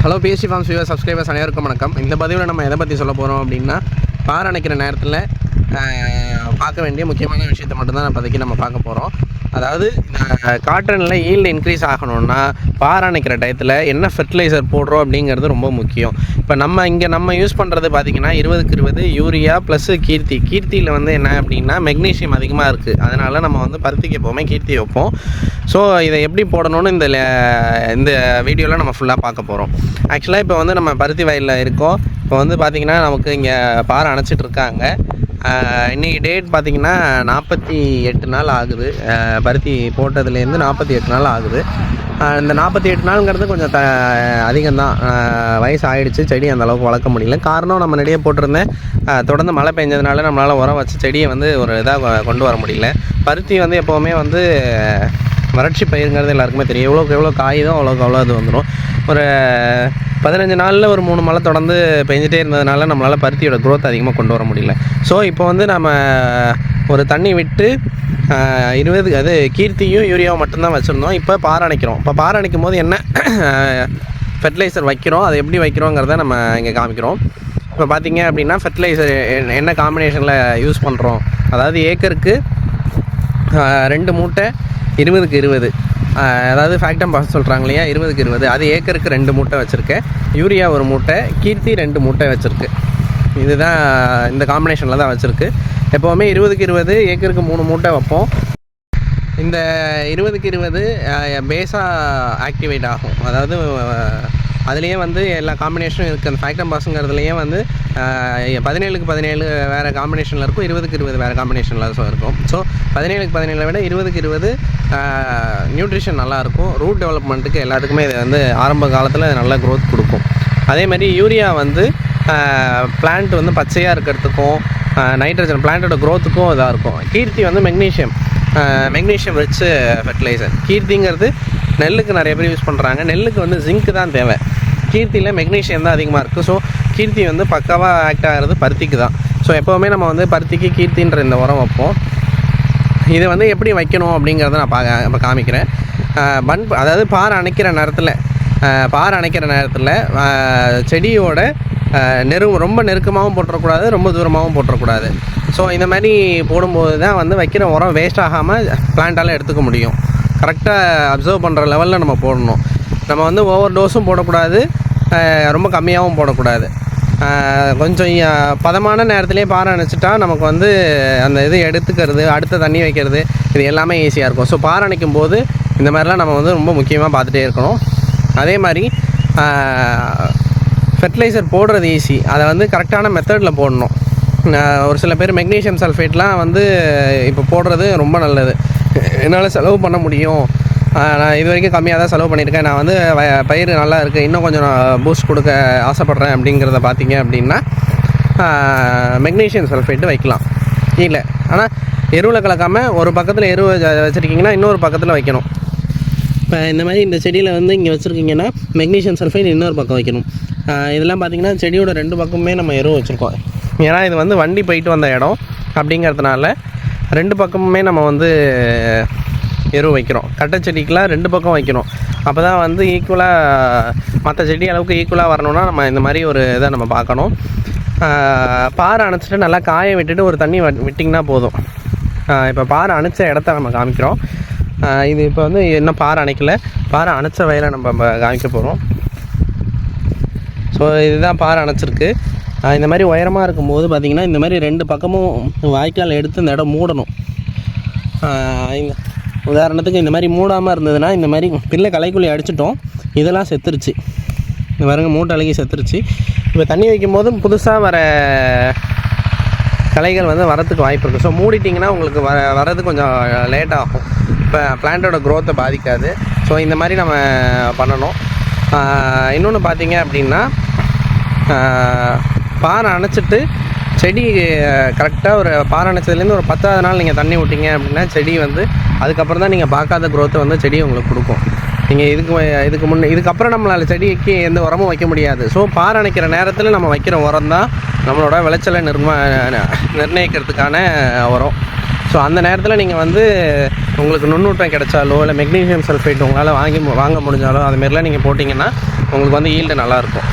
Hello BSC farms viewer subscribers அனைவருக்கும் வணக்கம். இந்த பதிவில் நம்ம எதை பற்றி சொல்ல போகிறோம் அப்படின்னா, பார் அணைக்கிற நேரத்தில் பார்க்க வேண்டிய முக்கியமான விஷயத்தை மட்டும்தான் இப்போதைக்கு நம்ம பார்க்க போகிறோம். அதாவது காட்டனில் ஈல்டு இன்க்ரீஸ் ஆகணும்னா பார் அணைக்கிற டயத்தில் என்ன ஃபெர்டிலைசர் போடுறோம் அப்படிங்கிறது ரொம்ப முக்கியம். இப்போ நம்ம யூஸ் பண்ணுறது பார்த்திங்கன்னா 20-20 யூரியா ப்ளஸ் கீர்த்தியில் வந்து என்ன அப்படின்னா மெக்னீஷியம் அதிகமாக இருக்குது. அதனால் நம்ம வந்து பருத்திக்கு எப்போவுமே கீர்த்தி வைப்போம். ஸோ இதை எப்படி போடணும்னு இந்த வீடியோவில் நம்ம ஃபுல்லாக பார்க்க போகிறோம். ஆக்சுவலாக இப்போ வந்து நம்ம பருத்தி வயலில் இருக்கோம். இப்போ வந்து பார்த்திங்கன்னா நமக்கு இங்கே பார் அணைச்சிட்ருக்காங்க. இன்றைக்கி டேட் பார்த்திங்கன்னா 48 நாள் ஆகுது. பருத்தி போட்டதுலேருந்து 48 நாள் ஆகுது. இந்த 48 நாளுங்கிறது கொஞ்சம் அதிகம்தான். வயசு ஆகிடுச்சு, செடி அந்தளவுக்கு வளர்க்க முடியல. காரணம் நம்ம நிறைய போட்டிருந்தேன், தொடர்ந்து மழை பெஞ்சதுனால நம்மளால் உரம் வச்சு செடியை வந்து ஒரு இதாக கொண்டு வர முடியல. பருத்தி வந்து எப்போவுமே வந்து வறட்சி பயிருங்கிறது எல்லாருக்குமே தெரியும். எவ்வளோ காயுதோ அவ்வளோ அது வந்துடும். ஒரு 15 நாளில் ஒரு 3 மழை தொடர்ந்து பெஞ்சிட்டே இருந்ததுனால நம்மளால் பருத்தியோட க்ரோத் அதிகமாக கொண்டு வர முடியல. ஸோ இப்போ வந்து நம்ம ஒரு தண்ணி விட்டு 20 கீர்த்தியும் யூரியாவும் மட்டும்தான் வச்சுருந்தோம். இப்போ பார் அணைக்கிறோம். இப்போ பார் அணைக்கும் போது என்ன ஃபெர்டிலைசர் வைக்கிறோம், அதை எப்படி வைக்கிறோங்கிறத நம்ம இங்கே காமிக்கிறோம். இப்போ பார்த்திங்க அப்படின்னா ஃபெர்டிலைசர் என்ன காம்பினேஷனில் யூஸ் பண்ணுறோம். அதாவது ஏக்கருக்கு 2 மூட்டை 20-20, அதாவது ஃபேக்டம் பாஸ் சொல்கிறாங்க இல்லையா, 20-20, அது ஏக்கருக்கு 2 மூட்டை வச்சுருக்கேன். யூரியா 1 மூட்டை, கீர்த்தி 2 மூட்டை வச்சுருக்கு. இதுதான் இந்த காம்பினேஷனில் தான் வச்சுருக்கு. எப்போவுமே 20-20 ஏக்கருக்கு 3 மூட்டை வைப்போம். இந்த 20-20 பேஸாக ஆக்டிவேட் ஆகும். அதாவது அதுலேயே வந்து எல்லா காம்பினேஷனும் இருக்குது. அந்த ஃபேக்டம் பாஸுங்கிறதுலேயே வந்து 17-17 வேறு காம்பினேஷனில் இருக்கும், 20-20 வேறு காம்பினேஷனில் இருக்கும். ஸோ 17-17 விட 20-20 நியூட்ரிஷன் நல்லாயிருக்கும். ரூட் டெவலப்மெண்ட்டுக்கு எல்லாத்துக்குமே இது வந்து ஆரம்ப காலத்தில் நல்ல க்ரோத் கொடுக்கும். அதேமாதிரி யூரியா வந்து பிளான்ட் வந்து பச்சையாக இருக்கிறதுக்கும் நைட்ரஜன் பிளான்ட்டோட க்ரோத்துக்கும் இதாக இருக்கும். கீர்த்தி வந்து மெக்னீஷியம் வச்சு ஃபெர்டிலைசர். கீர்த்திங்கிறது நெல்லுக்கு நிறைய பேர் யூஸ் பண்ணுறாங்க. நெல்லுக்கு வந்து ஜிங்க்கு தான் தேவை, கீர்த்தியில் மெக்னீஷியம் தான் அதிகமாக இருக்குது. ஸோ கீர்த்தி வந்து பக்காவாக ஆக்ட் ஆகிறது பருத்திக்கு தான். ஸோ எப்போவுமே நம்ம வந்து பருத்திக்கு கீர்த்தின்ற இந்த உரம் வைப்போம். இது வந்து எப்படி வைக்கணும் அப்படிங்கிறத நான் இப்போ காமிக்கிறேன். அதாவது பார் அணைக்கிற நேரத்தில் செடியோட ரொம்ப நெருக்கமாகவும் போட்டுறக்கூடாது, ரொம்ப தூரமாகவும் போட்டுறக்கூடாது. ஸோ இந்த மாதிரி போடும்போது தான் வந்து வைக்கிற உரம் வேஸ்ட் ஆகாமல் பிளான்ட்டால் எடுத்துக்க முடியும். கரெக்டாக அப்சர்வ் பண்ணுற லெவலில் நம்ம போடணும். நம்ம வந்து ஓவர் டோஸும் போடக்கூடாது, ரொம்ப கம்மியாகவும் போடக்கூடாது. கொஞ்சம் பதமான நேரத்துலேயே பாறை அணைச்சிட்டா நமக்கு வந்து அந்த இது எடுத்துக்கிறது, அடுத்த தண்ணி வைக்கிறது, இது எல்லாமே ஈஸியாக இருக்கும். ஸோ பாறை அணைக்கும் போது இந்த மாதிரிலாம் நம்ம வந்து ரொம்ப முக்கியமாக பார்த்துட்டே இருக்கணும். அதே மாதிரி ஃபெர்டிலைசர் போடுறது ஈஸி, அதை வந்து கரெக்டான மெத்தடில் போடணும். ஒரு சில பேர் மெக்னீஷியம் சல்ஃபேட்லாம் வந்து இப்போ போடுறது ரொம்ப நல்லது. என்னால் செலவு பண்ண முடியும், நான் இது வரைக்கும் கம்மியாக தான் செலவு பண்ணியிருக்கேன், நான் வந்து பயிர் நல்லா இருக்குது, இன்னும் கொஞ்சம் பூஸ்ட் கொடுக்க ஆசைப்பட்றேன் அப்படிங்கிறத பார்த்தீங்க அப்படின்னா மெக்னீஷியம் சல்ஃபேட்டு வைக்கலாம். இல்லை ஆனால் எருவில் கலக்காமல் ஒரு பக்கத்தில் எரு வச்சுருக்கீங்கன்னா இன்னொரு பக்கத்தில் வைக்கணும். இப்போ இந்த மாதிரி இந்த செடியில் வந்து இங்கே வச்சுருக்கீங்கன்னா மெக்னீஷியம் சல்ஃபேட் இன்னொரு பக்கம் வைக்கணும். இதெல்லாம் பார்த்திங்கன்னா செடியோட 2 பக்கமுமே நம்ம எரு வச்சுருக்கோம். ஏன்னா இது வந்து வண்டி போயிட்டு வந்த இடம் அப்படிங்கிறதுனால 2 பக்கமுமே நம்ம வந்து எரு வைக்கிறோம். கட்டை செடிக்கெலாம் 2 பக்கம் வைக்கணும். அப்போ தான் வந்து ஈக்குவலாக மற்ற செடி அளவுக்கு ஈக்குவலாக வரணும்னா நம்ம இந்த மாதிரி ஒரு இதை நம்ம பார்க்கணும். பாறை அணைச்சிட்டு நல்லா காய விட்டுட்டு ஒரு தண்ணி விட்டிங்கன்னா போதும். இப்போ பாறை அணைச்ச இடத்த நம்ம காமிக்கிறோம். இது இப்போ வந்து இன்னும் பாறை அணைக்கலை, பாறை அணைச்ச வயலை நம்ம காமிக்க போகிறோம். ஸோ இதுதான் பாறை அணைச்சிருக்கு. இந்த மாதிரி உயரமாக இருக்கும்போது பார்த்திங்கன்னா இந்த மாதிரி 2 பக்கமும் வாய்க்கால் எடுத்து இந்த இடம் மூடணும். உதாரணத்துக்கு இந்த மாதிரி மூடாமல் இருந்ததுன்னா இந்த மாதிரி பிள்ளை களைக்குள்ளே அடிச்சிட்டோம், இதெல்லாம் செத்துருச்சு. இந்த பாருங்க மூட்டை அழகி செத்துருச்சு. இப்போ தண்ணி வைக்கும் போதும் புதுசாக வர களைகள் வந்து வரத்துக்கு வாய்ப்பு இருக்குது. ஸோ மூடிட்டிங்கன்னா உங்களுக்கு வரது கொஞ்சம் லேட் ஆகும். இப்போ பிளான்ட்டோட க்ரோத்தை பாதிக்காது. ஸோ இந்த மாதிரி நம்ம பண்ணணும். இன்னொன்று பார்த்திங்க அப்படின்னா பாறை அணைச்சிட்டு செடி கரெக்டாக ஒரு பாறை அணைச்சதுலேருந்து ஒரு 10ஆவது நாள் நீங்கள் தண்ணி விட்டிங்க அப்படின்னா செடி வந்து அதுக்கப்புறம் தான் நீங்கள் பார்க்காத க்ரோத்தை வந்து செடி உங்களுக்கு கொடுக்கும். நீங்கள் இதுக்கப்புறம் நம்மளால் செடிக்கு எந்த உரமும் வைக்க முடியாது. ஸோ பாறை அணைக்கிற நேரத்தில் நம்ம வைக்கிற உரம் தான் நம்மளோட விளைச்சலை நிர்ணயிக்கிறதுக்கான உரம். ஸோ அந்த நேரத்தில் நீங்கள் வந்து உங்களுக்கு நுண்ணூட்டம் கிடைச்சாலோ இல்லை மெக்னீசியம் சல்ஃபேட் உங்களால் வாங்க முடிஞ்சாலோ அதுமாரிலாம் நீங்கள் போட்டிங்கன்னா உங்களுக்கு வந்து ஈல்டு நல்லாயிருக்கும்.